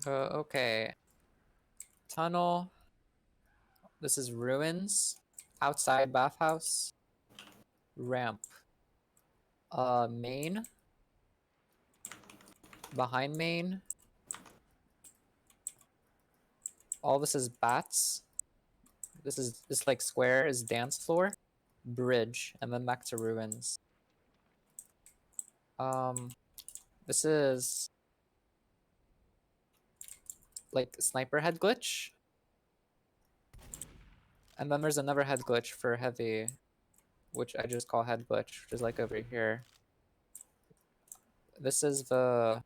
Okay. Tunnel. This is ruins. Outside bathhouse. Ramp. Main. Behind main. All this is bats. This like square is dance floor. Bridge, and then back to ruins. This is like sniper head glitch. And then there's another head glitch for heavy, which I just call head glitch, which is like over here. This is the...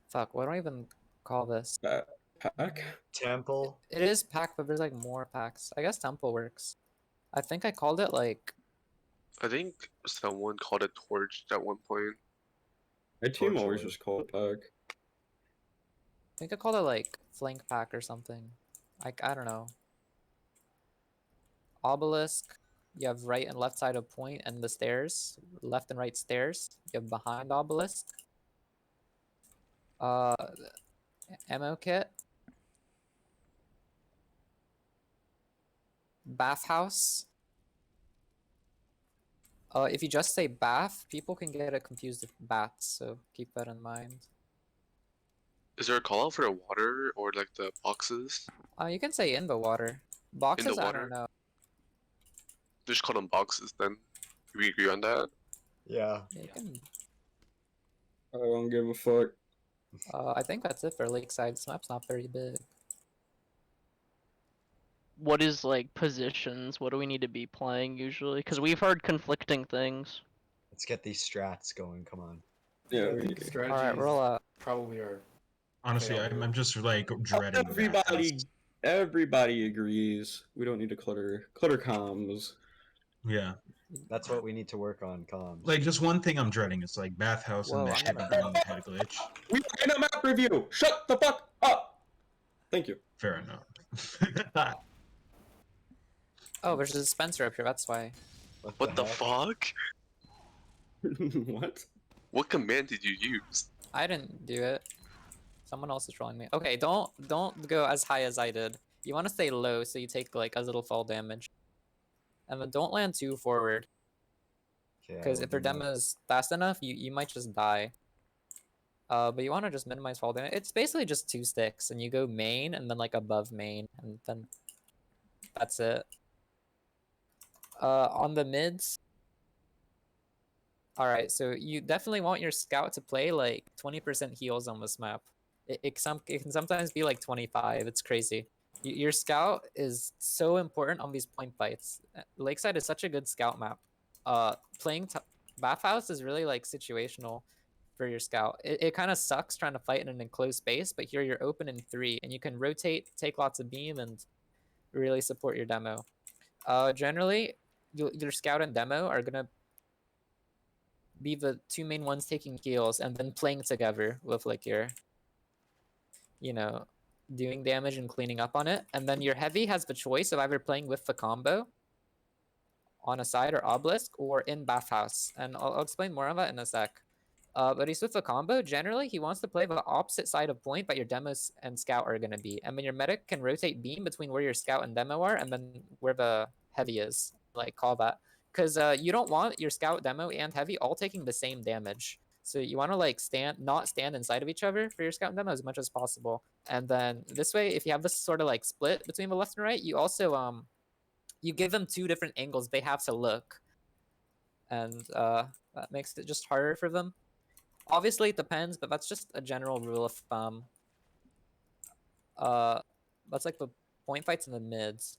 Fuck, what do I even call this? Pack? Temple. It is pack, but there's like more packs. I guess temple works. I think I called it like... I think someone called it torch at one point. My team Torch always order. just called it pack. I think I called it like flank pack or something. Like, I don't know. Obelisk. You have right and left side of point and the stairs. Left and right stairs. You have behind obelisk. Ammo kit. Bathhouse. If you just say bath, people can get it confused with bats, so keep that in mind. Is there a call out for the water or like the boxes? You can say in the water. Boxes, I water? don't know. Just call them boxes then. We agree on that? Yeah. You can... I don't give a fuck. I think that's it for Lakeside. This map's not very big. What is like positions? What do we need to be playing usually? Because we've heard conflicting things. Let's get these strats going. Come on. Yeah, I we think do. strategies Alright, roll up. probably are. Honestly, failure. I'm just like dreading Everybody agrees. We don't need to clutter comms. Yeah. That's what we need to work on, comms. Like, just one thing I'm dreading is like bathhouse Whoa, and the I'm heavy gonna- green head glitch. We are in a map review! Shut the fuck up! Thank you. Fair enough. Oh, there's a dispenser up here, that's why. What the heck? fuck? What? What command did you use? I didn't do it. Someone else is trolling me. Okay, don't go as high as I did. You want to stay low so you take like as little fall damage. And then don't land too forward. Because if their demo is fast enough, you might just die. But you want to just minimize fall damage. It's basically just 2 sticks, and you go main and then like above main, and then that's it. On the mids. Alright, so you definitely want your scout to play like 20% heals on this map. It can sometimes be like 25, it's crazy. Your scout is so important on these point fights. Lakeside is such a good scout map. Playing Bathhouse is really like situational for your scout. It kind of sucks trying to fight in an enclosed space, but here you're open in 3, and you can rotate, take lots of beam, and really support your demo. Generally, your scout and demo are gonna be the 2 main ones taking heals and then playing together with like your, you know, doing damage and cleaning up on it. And then your heavy has the choice of either playing with the combo on a side or obelisk or in bathhouse. And I'll explain more on that in a sec. But he's with the combo. Generally, he wants to play the opposite side of point, but your demos and scout are going to be. And then your medic can rotate beam between where your scout and demo are and then where the heavy is. Like, call that. Because you don't want your scout, demo, and heavy all taking the same damage. So you want to like not stand inside of each other for your scout and demo as much as possible. And then this way, if you have this sort of like split between the left and right, you also you give them 2 different angles they have to look. And that makes it just harder for them. Obviously it depends, but that's just a general rule of thumb. That's like the point fights in the mids.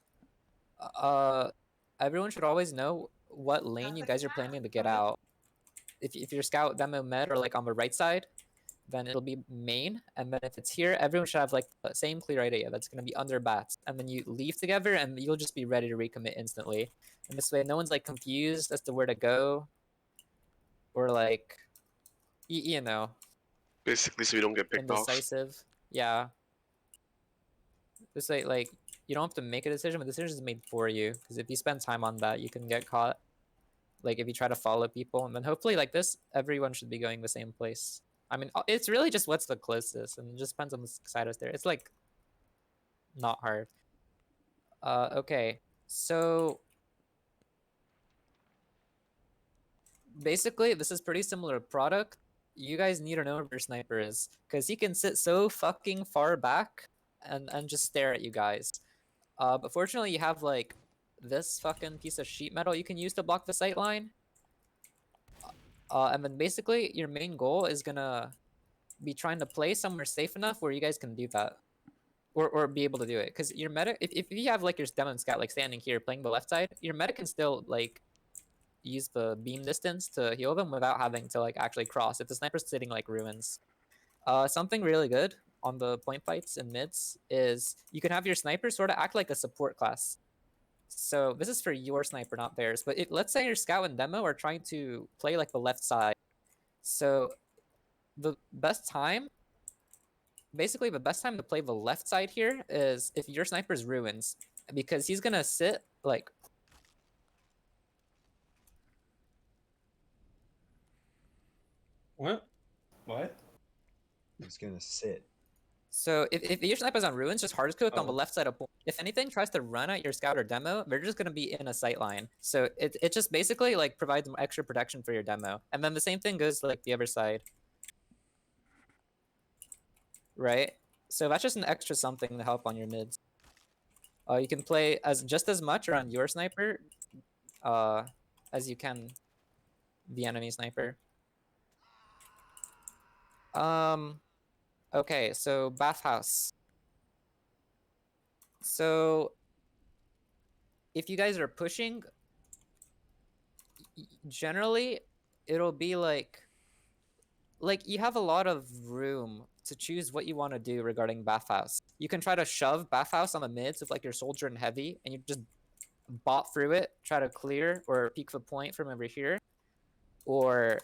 Everyone should always know what lane you guys are planning to get out. If your scout demo med or like on the right side, then it'll be main. And then if it's here, everyone should have like the same clear idea that's going to be under bats. And then you leave together and you'll just be ready to recommit instantly. And this way no one's like confused as to where to go. Or like, you know. Basically, so we don't get picked off. Indecisive. Yeah. This way, like, you don't have to make a decision, but the decision is made for you. Because if you spend time on that, you can get caught. Like, if you try to follow people. And then hopefully, like this, everyone should be going the same place. I mean, it's really just what's the closest, and it just depends on the side there. It's like not hard. Okay, so basically this is pretty similar product. You guys need to know where your sniper is, because he can sit so fucking far back and just stare at you guys. But fortunately you have like this fucking piece of sheet metal you can use to block the sight line. And then basically your main goal is gonna be trying to play somewhere safe enough where you guys can do that. Or be able to do it. Because your medic, if you have like your demo scout like standing here playing the left side, your medic can still like use the beam distance to heal them without having to like actually cross if the sniper's sitting like ruins. Something really good on the point fights and mids is you can have your sniper sort of act like a support class. So this is for your sniper, not theirs. But let's say your scout and demo are trying to play like the left side. So the best time, basically the best time to play the left side here is if your sniper's ruins, because he's gonna sit like What? What? He's gonna sit. So if your sniper's on ruins, just hard click on the Oh. left side of point. If anything tries to run at your scout or demo, they're just gonna be in a sight line. So it just basically like provides extra protection for your demo. And then the same thing goes like the other side. Right? So that's just an extra something to help on your mids. You can play just as much around your sniper as you can the enemy sniper. Okay, so bathhouse. So if you guys are pushing, generally it'll be like you have a lot of room to choose what you want to do regarding bathhouse. You can try to shove bathhouse on the mids with like your soldier and heavy, and you just bot through it, try to clear or peek the point from over here, or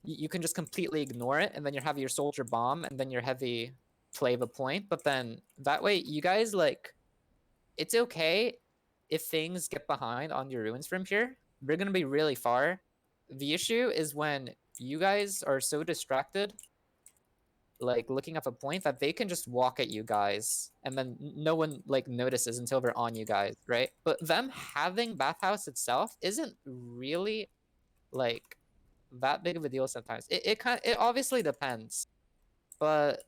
you can just completely ignore it, and then you have your soldier bomb, and then your heavy play the point. But then that way, you guys like, it's okay if things get behind on your ruins from here. They're gonna be really far. The issue is when you guys are so distracted, like looking at a point, that they can just walk at you guys, and then no one like notices until they're on you guys, right? But them having bathhouse itself isn't really like that big of a deal sometimes. It obviously depends, but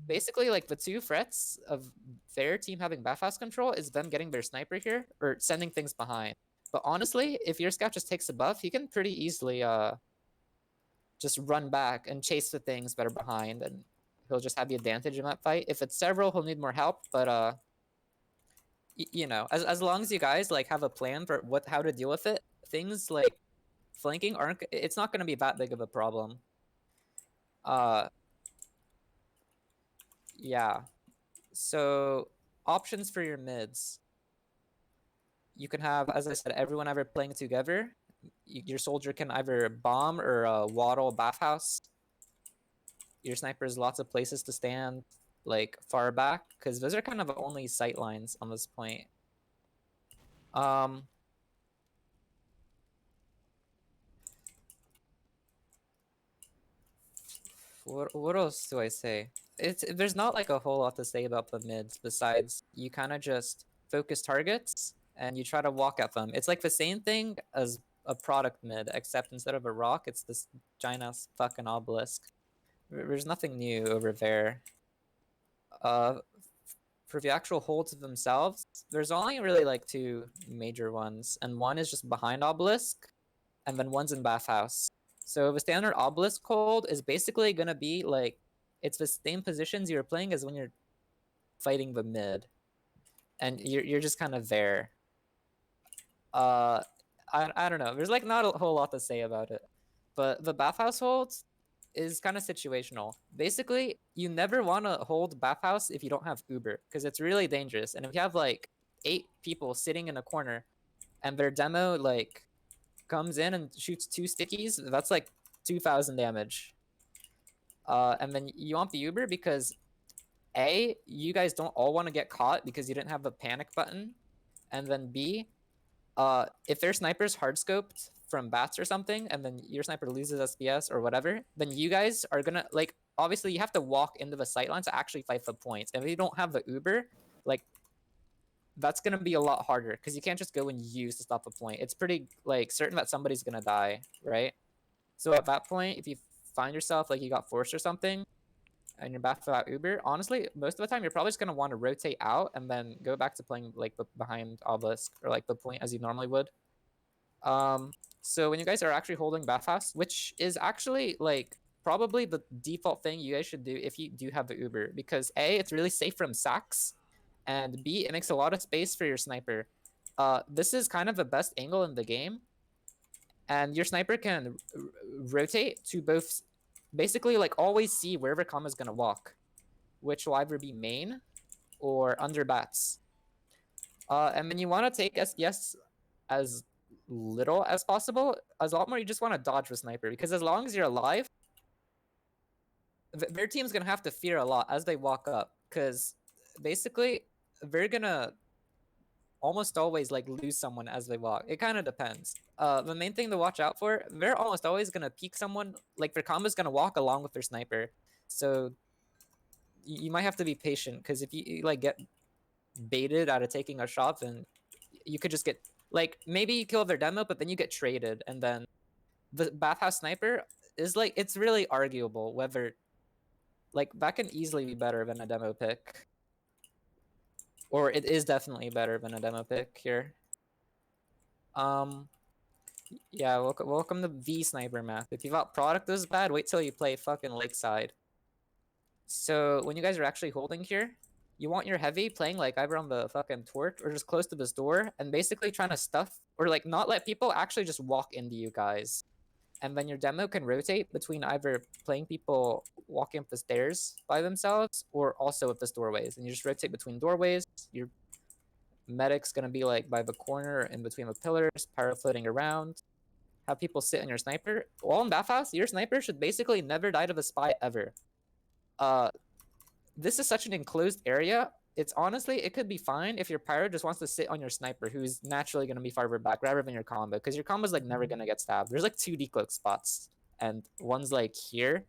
basically like the two threats of their team having bathhouse control is them getting their sniper here or sending things behind. But honestly, if your scout just takes a buff, he can pretty easily just run back and chase the things that are behind, and he'll just have the advantage in that fight. If it's several, he'll need more help, but you know, as long as you guys like have a plan for how to deal with it, things like flanking it's not going to be that big of a problem. Yeah. So options for your mids. You can have, as I said, everyone ever playing together. Your soldier can either bomb or waddle bathhouse. Your sniper has lots of places to stand, like far back, because those are kind of the only sight lines on this point. What else do I say? There's not like a whole lot to say about the mids besides you kind of just focus targets and you try to walk at them. It's like the same thing as a product mid, except instead of a rock, it's this giant ass fucking obelisk. There's nothing new over there. For the actual holds themselves, there's only really like two major ones, and one is just behind obelisk, and then one's in bathhouse. So the standard obelisk hold is basically gonna be like, it's the same positions you're playing as when you're fighting the mid, and you're just kind of there. I don't know. There's like not a whole lot to say about it, but the bathhouse holds is kind of situational. Basically, you never want to hold bathhouse if you don't have Uber, because it's really dangerous. And if you have like 8 people sitting in a corner, and their demo like comes in and shoots 2 stickies, that's like 2,000 damage. And then you want the Uber because A, you guys don't all want to get caught because you didn't have the panic button, and then B, if their sniper's hard scoped from bats or something, and then your sniper loses SPS or whatever, then you guys are gonna like obviously you have to walk into the sightline to actually fight for points. And if you don't have the Uber, like that's gonna be a lot harder because you can't just go and use to stop a point. It's pretty like certain that somebody's gonna die, right? So at that point, if you find yourself like you got forced or something, and you're back for that Uber, honestly, most of the time you're probably just gonna want to rotate out and then go back to playing like behind obelisk or like the point as you normally would. So when you guys are actually holding bathhouse, which is actually like probably the default thing you guys should do if you do have the Uber, because A, it's really safe from sacks, and B, it makes a lot of space for your sniper. This is kind of the best angle in the game, and your sniper can rotate to both, basically like always see wherever comma is gonna walk, which will either be main or under bats. And then you want to take SPS as little as possible. As a lot more, you just want to dodge with sniper, because as long as you're alive, their team's gonna have to fear a lot as they walk up, because basically they're gonna almost always like lose someone as they walk. It kind of depends. The main thing to watch out for, they're almost always gonna peek someone, like their combo's gonna walk along with their sniper, so you might have to be patient, because if you like get baited out of taking a shot, then you could just get like maybe you kill their demo, but then you get traded, and then the bathhouse sniper is like, it's really arguable whether like that can easily be better than a demo pick, or it is definitely better than a demo pick here. Yeah, welcome to V sniper map. If you thought product was bad, wait till you play fucking Lakeside. So when you guys are actually holding here, you want your heavy playing like either on the fucking torch or just close to this door, and basically trying to stuff or like not let people actually just walk into you guys. And then your demo can rotate between either playing people walking up the stairs by themselves or also up the doorways. And you just rotate between doorways. Your medic's gonna be like by the corner in between the pillars, pyro floating around. Have people sit on your sniper. While in bathhouse, your sniper should basically never die to the spy ever. This is such an enclosed area. It's honestly, it could be fine if your pyro just wants to sit on your sniper, who's naturally going to be farther back rather than your combo, because your combo's like never going to get stabbed. There's like 2 decloak spots, and one's like here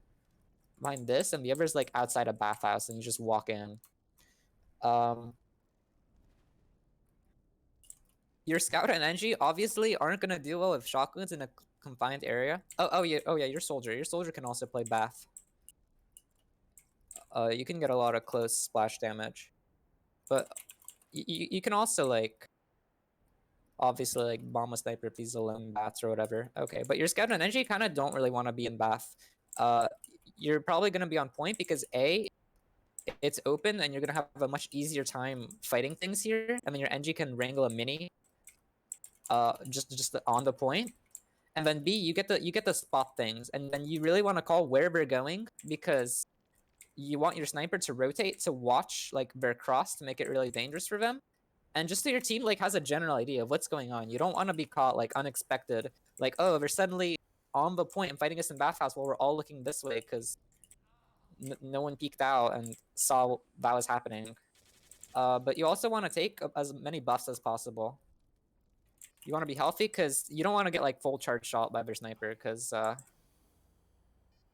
behind this, and the other's like outside a bathhouse, and you just walk in. Your scout and NG obviously aren't going to do well with shotguns in a confined area. Oh yeah, your soldier. Your soldier can also play bath. You can get a lot of close splash damage, but you can also like obviously like bomb a sniper if he's alone bats or whatever. Okay, but your scout and NG kind of don't really want to be in bath. You're probably going to be on point because A, it's open and you're going to have a much easier time fighting things here, and then your NG can wrangle a mini just on the point. And then B, you get the spot things, and then you really want to call where they're going, because you want your sniper to rotate to watch like their cross to make it really dangerous for them, and just so your team like has a general idea of what's going on. You don't want to be caught like unexpected, like, oh, they're suddenly on the point and fighting us in bathhouse while we're all looking this way because no one peeked out and saw that was happening. But you also want to take as many buffs as possible. You want to be healthy because you don't want to get like full charge shot by their sniper, because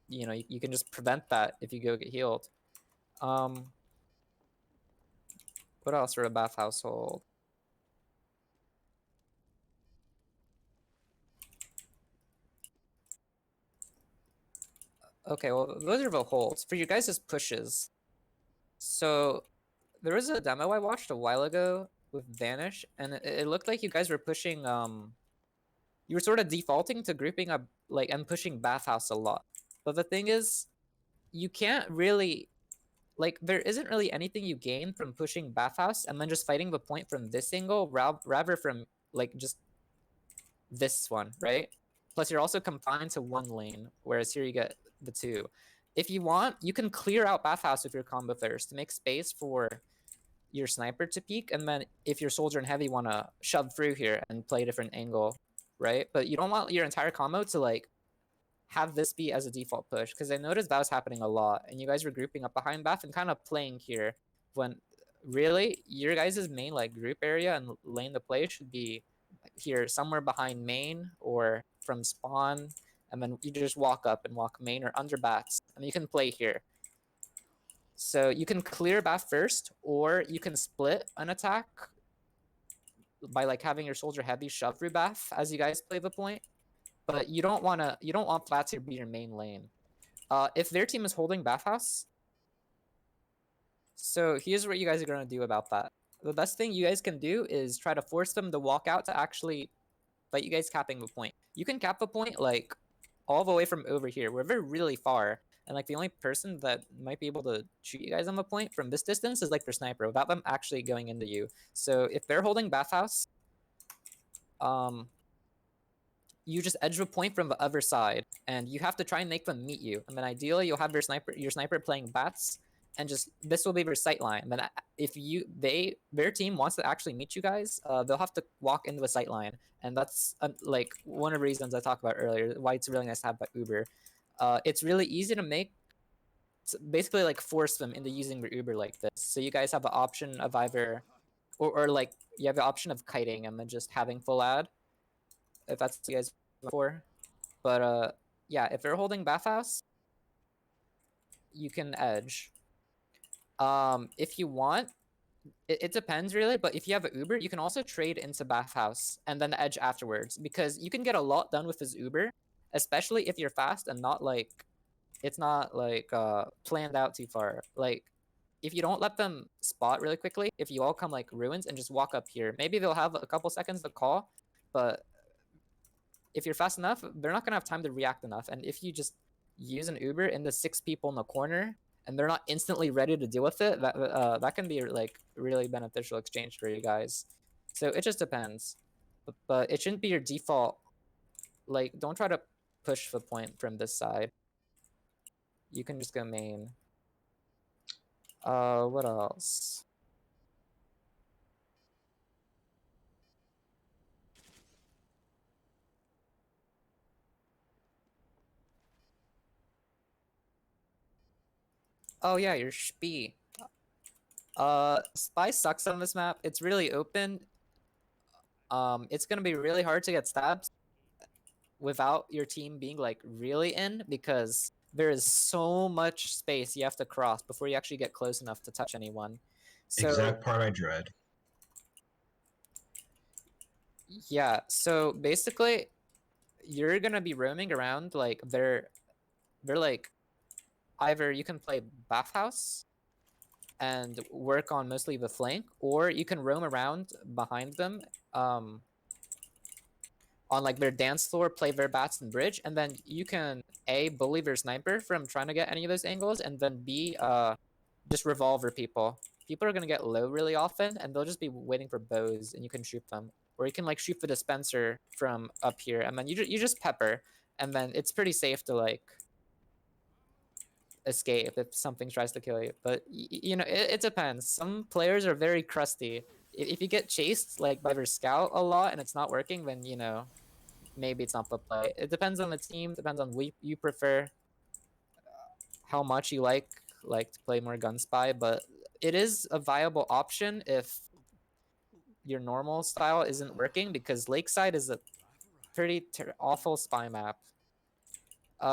you know, you can just prevent that if you go get healed. What else for a bath household? Okay, well, those are the holds. For you guys' pushes. So there was a demo I watched a while ago with Vanish, and it looked like you guys were pushing you were sort of defaulting to grouping up like and pushing bathhouse a lot. But the thing is, you can't really, like, there isn't really anything you gain from pushing bathhouse and then just fighting the point from this angle rather from like just this one, right? Plus you're also confined to one lane, whereas here you get the 2. If you want, you can clear out bathhouse with your combo thirst to make space for your sniper to peek, and then if your soldier and heavy want to shove through here and play a different angle, right? But you don't want your entire combo to like have this be as a default push, because I noticed that was happening a lot, and you guys were grouping up behind bath and kind of playing here when really your guys' main like group area and lane to play should be here somewhere behind main or from spawn, and then you just walk up and walk main or under bats, and you can play here. So you can clear bat first, or you can split an attack by like having your soldier heavy shove through bath as you guys play the point. But you don't want bat to be your main lane. If their team is holding bathhouse, so here's what you guys are gonna do about that. The best thing you guys can do is try to force them to walk out to actually let you guys capping the point. You can cap the point like all the way from over here. We're really far, and like the only person that might be able to shoot you guys on the point from this distance is like their sniper without them actually going into you. So if they're holding bathhouse, you just edge the point from the other side, and you have to try and make them meet you. And then ideally, you'll have your sniper playing bats, and just this will be their sight line. And then if their team wants to actually meet you guys, they'll have to walk into the sight line, and that's like one of the reasons I talked about earlier why it's really nice to have that Uber. It's really easy to make, basically like force them into using their Uber like this. So you guys have the option of either, or like you have the option of kiting and then just having full ad, if that's what you guys want for. But yeah, if they're holding bathhouse, you can edge. If you want, it depends really, but if you have an Uber, you can also trade into bathhouse and then edge afterwards, because you can get a lot done with his Uber, especially if you're fast and not like, it's not like planned out too far. Like if you don't let them spot really quickly, if you all come like ruins and just walk up here, maybe they'll have a couple seconds to call, but if you're fast enough, they're not gonna have time to react enough. And if you just use an Uber in the 6 people in the corner and they're not instantly ready to deal with it, that can be like really beneficial exchange for you guys. So it just depends, but it shouldn't be your default. Like, don't try to push the point from this side. You can just go main. What else? Oh yeah, your Spee. Spy sucks on this map. It's really open. It's gonna be really hard to get stabbed without your team being like really in, because there is so much space you have to cross before you actually get close enough to touch anyone. So Exact part I dread. yeah, so basically you're gonna be roaming around like they're like, either you can play bathhouse and work on mostly the flank, or you can roam around behind them on like their dance floor, play their bats and bridge, and then you can A, bully their sniper from trying to get any of those angles, and then B, just revolver people. People are gonna get low really often, and they'll just be waiting for bows, and you can shoot them. Or you can like shoot the dispenser from up here, and then you just pepper, and then it's pretty safe to like escape if something tries to kill you. But you know, it depends. Some players are very crusty. If you get chased like by their scout a lot and it's not working, then you know, maybe it's not the play. It depends on the team, depends on what you prefer, how much you like to play more gun spy. But it is a viable option if your normal style isn't working, because Lakeside is a pretty awful spy map.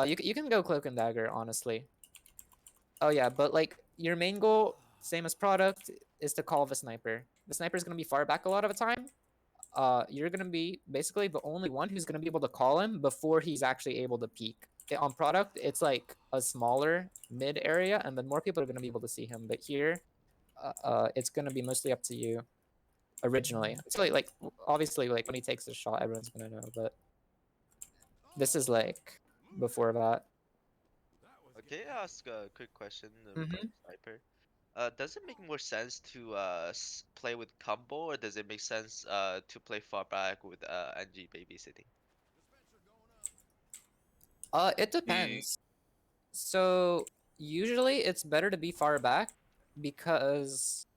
You can go cloak and dagger, honestly. Oh yeah, but like your main goal, same as product, is to call the sniper. The sniper is gonna be far back a lot of the time. You're gonna be basically the only one who's gonna be able to call him before he's actually able to peek. On product, it's like a smaller mid area, and then more people are gonna be able to see him. But here, it's gonna be mostly up to you. Originally, so like obviously, like when he takes a shot, everyone's gonna know. But this is like before that. Okay, ask a quick question Mhm. regarding sniper. Does it make more sense to play with combo, or does it make sense to play far back with NG babysitting? It depends. So usually it's better to be far back, because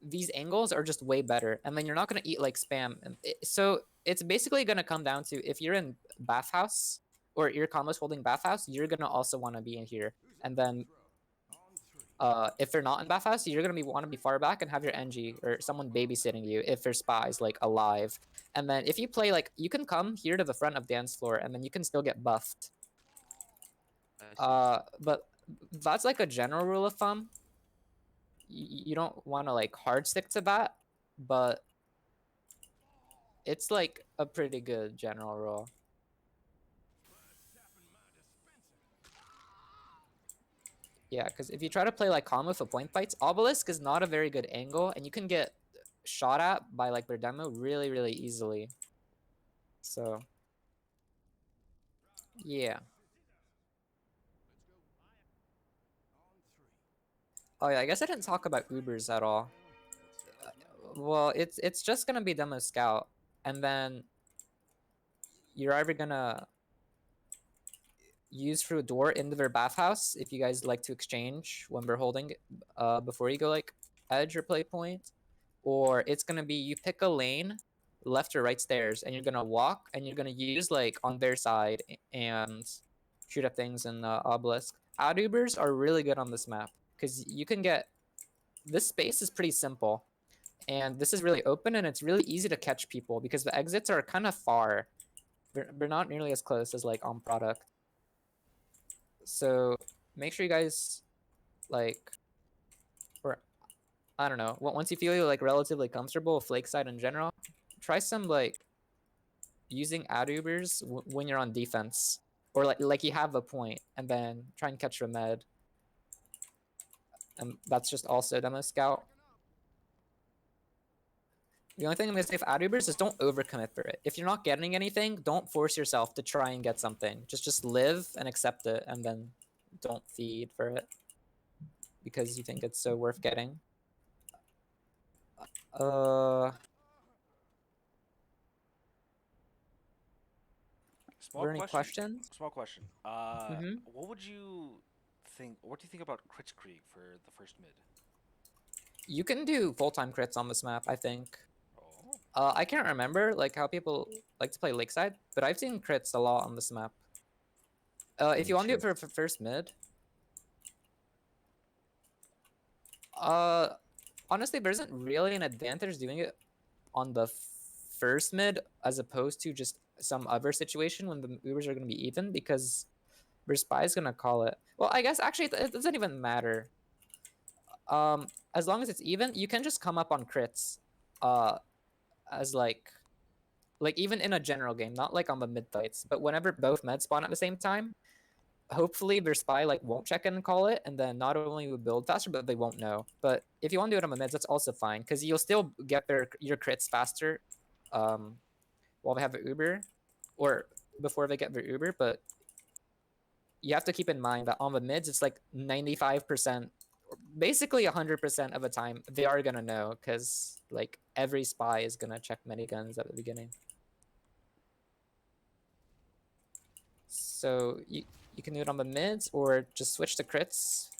these angles are just way better, and then you're not gonna eat like spam. So it's basically gonna come down to, if you're in bathhouse or your combo's holding bathhouse, you're gonna also want to be in here, and then If they're not in bathhouse, you're gonna want to be far back and have your NG or someone babysitting you if your spy is like alive. And then if you play like, you can come here to the front of dance floor, and then you can still get buffed. I see. But that's like a general rule of thumb. You don't want to like hard stick to that, but it's like a pretty good general rule. Yeah, because if you try to play like calm with a point fights, Obelisk is not a very good angle, and you can get shot at by like their demo really, really easily. So, yeah. Oh yeah, I guess I didn't talk about Ubers at all. Well, it's just gonna be demo scout, and then you're either gonna use through a door into their bathhouse if you guys like to exchange when we're holding before you go like edge or play point, or it's gonna be you pick a lane, left or right stairs, and you're gonna walk and you're gonna use like on their side and shoot at things in obelisk. Ad Ubers are really good on this map because you can get, this space is pretty simple, and this is really open, and it's really easy to catch people because the exits are kind of far. They're not nearly as close as like on product. So make sure you guys like, or I don't know, once you feel like relatively comfortable with Lakeside in general, try some like using ad Ubers when you're on defense, or like you have a point, and then try and catch a med. And that's just also demo scout. The only thing I'm gonna say with ad Ubers is don't overcommit for it. If you're not getting anything, don't force yourself to try and get something. Just live and accept it, and then don't feed for it because you think it's so worth getting. Small Were any questions? Small question. What would you think? What do you think about Kritzkrieg for the first mid? You can do full-time crits on this map, I think. Oh. I can't remember like how people like to play Lakeside, but I've seen crits a lot on this map. If you want to do it for first mid, honestly, there isn't really an advantage doing it on the first mid as opposed to just some other situation when the Ubers are going to be even, because their spy is going to call it. Well, I guess actually it doesn't even matter. As long as it's even, you can just come up on crits, as like even in a general game, not like on the mid fights, but whenever both med spawn at the same time, hopefully their spy like won't check in and call it, and then not only will build faster, but they won't know. But if you want to do it on the mids, that's also fine, because you'll still get your crits faster, while they have the Uber, or before they get their Uber. But you have to keep in mind that on the mids, it's like 95%, basically 100% of the time they are gonna know, because like every spy is gonna check miniguns at the beginning. So you can do it on the mids, or just switch to crits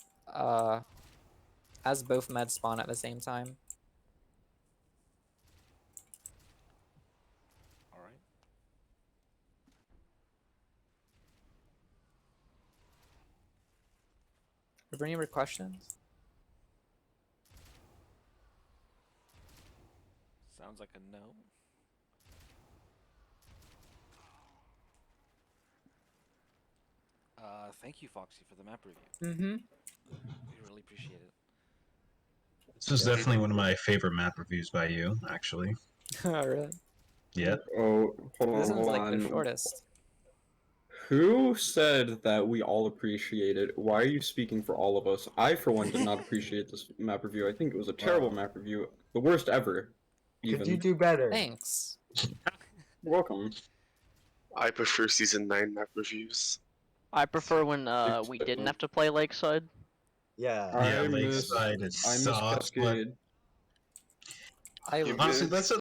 as both meds spawn at the same time. All right. Are there any more questions? Sounds like a no. Thank you, Foxy, for the map review. Mm-hmm. We really appreciate it. This is definitely one of my favorite map reviews by you, actually. Really? Yeah. Oh, hold This on, one's hold like the on. shortest. Who said that we all appreciate it? Why are you speaking for all of us? I, for one, did not appreciate this map review. I think it was a terrible map review. The worst ever. Even. Could you do better? Thanks. You're welcome. I prefer season 9 map reviews. I prefer when we didn't have to play Lakeside. Yeah. Yeah, I miss Lakeside is I miss soft, but Cascade. I honestly, that's a